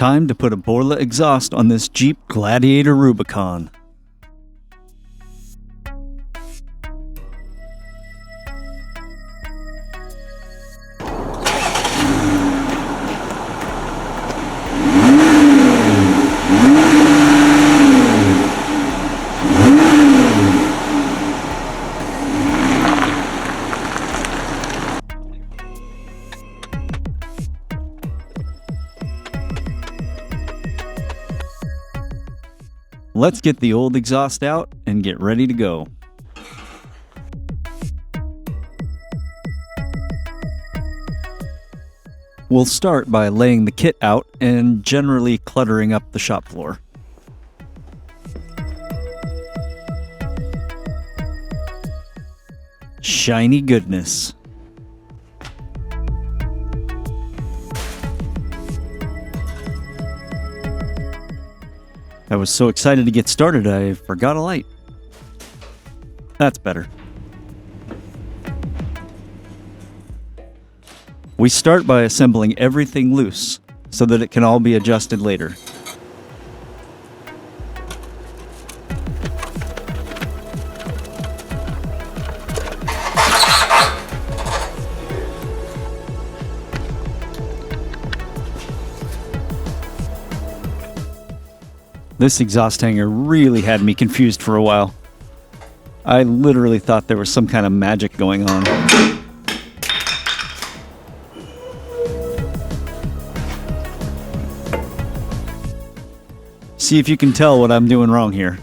Time to put a Borla exhaust on this Jeep Gladiator Rubicon. Let's get the old exhaust out and get ready to go. We'll start by laying the kit out and generally cluttering up the shop floor. Shiny goodness. I was so excited to get started, I forgot a light. That's better. We start by assembling everything loose so that it can all be adjusted later. This exhaust hanger really had me confused for a while. I literally thought there was some kind of magic going on. See if you can tell what I'm doing wrong here.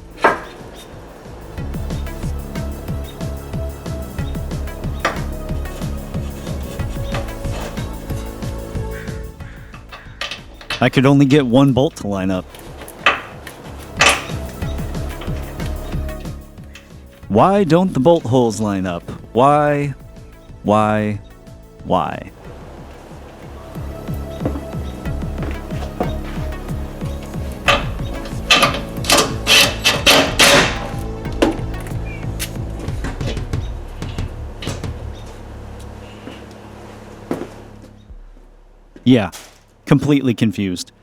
I could only get one bolt to line up. Why don't the bolt holes line up? Why? Yeah, completely confused.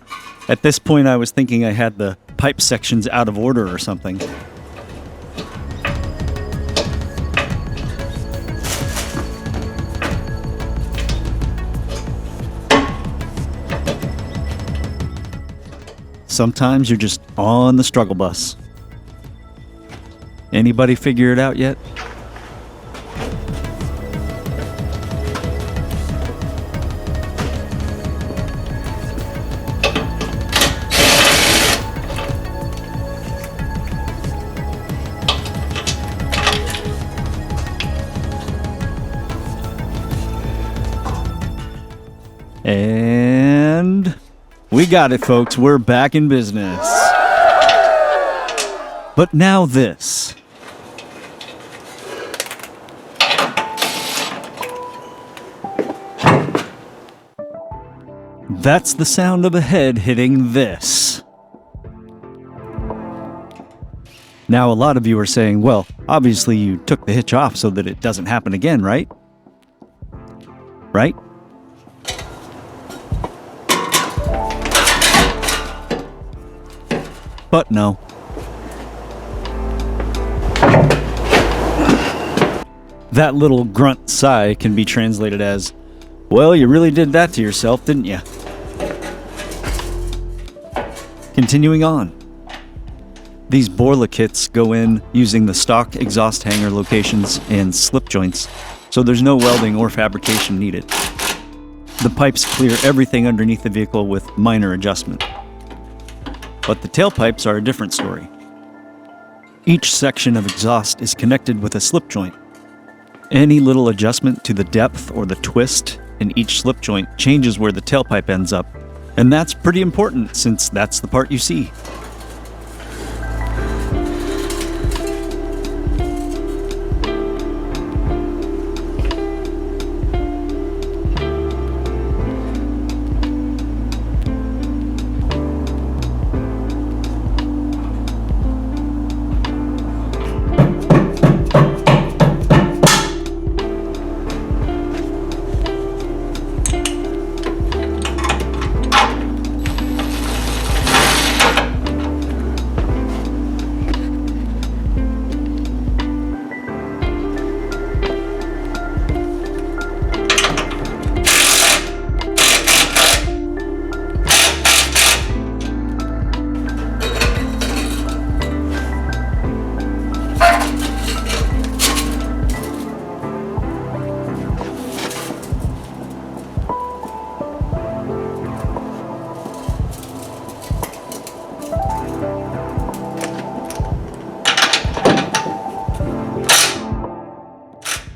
At this point I was thinking I had the pipe sections out of order or something. Sometimes you're just on the struggle bus. Anybody figure it out yet? And we got it, folks. We're back in business. But now this. That's the sound of a head hitting this. Now, a lot of you are saying, well, obviously you took the hitch off so that it doesn't happen again, right? Right? But no. That little grunt sigh can be translated as, well, you really did that to yourself, didn't you? Continuing on. These Borla kits go in using the stock exhaust hanger locations and slip joints, so there's no welding or fabrication needed. The pipes clear everything underneath the vehicle with minor adjustment. But the tailpipes are a different story. Each section of exhaust is connected with a slip joint. Any little adjustment to the depth or the twist in each slip joint changes where the tailpipe ends up, and that's pretty important since that's the part you see.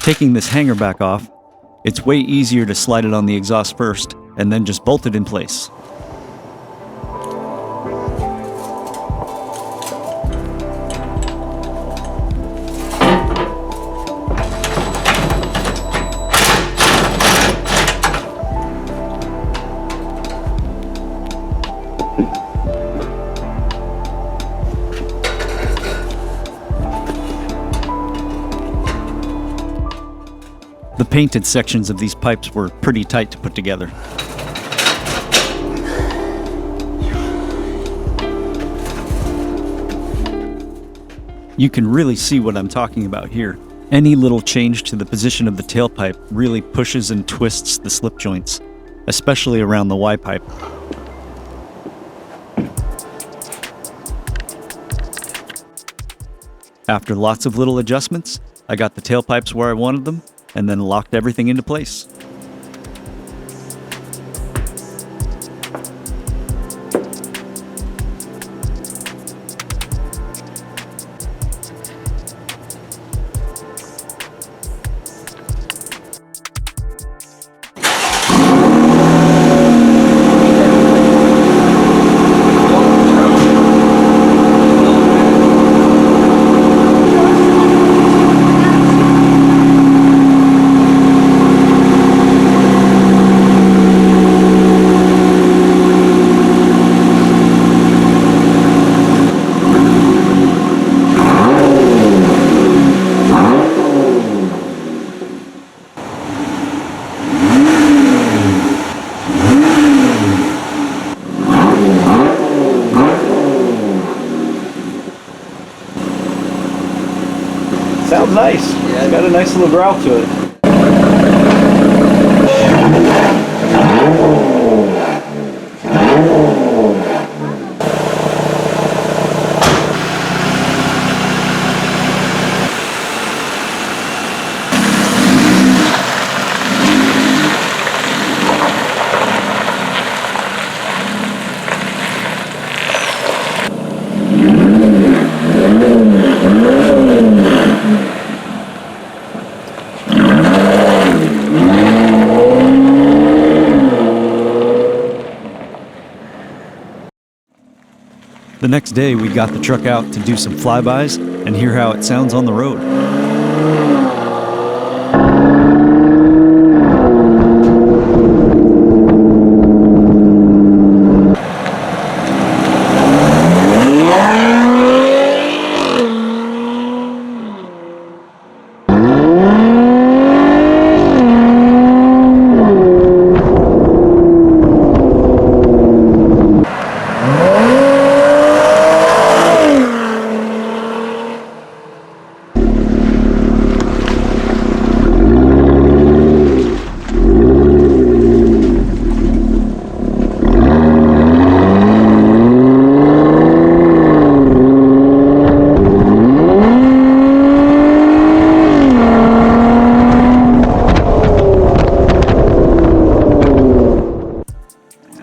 Taking this hanger back off, it's way easier to slide it on the exhaust first and then just bolt it in place. The painted sections of these pipes were pretty tight to put together. You can really see what I'm talking about here. Any little change to the position of the tailpipe really pushes and twists the slip joints, especially around the Y pipe. After lots of little adjustments, I got the tailpipes where I wanted them, and then locked everything into place. Sounds nice. Yeah, it's got a nice little growl to it. The next day, we got the truck out to do some flybys and hear how it sounds on the road.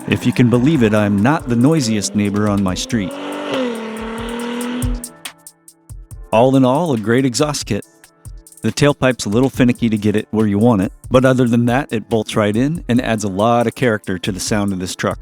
If you can believe it, I'm not the noisiest neighbor on my street. All in all, a great exhaust kit. The tailpipe's a little finicky to get it where you want it, but other than that, it bolts right in and adds a lot of character to the sound of this truck.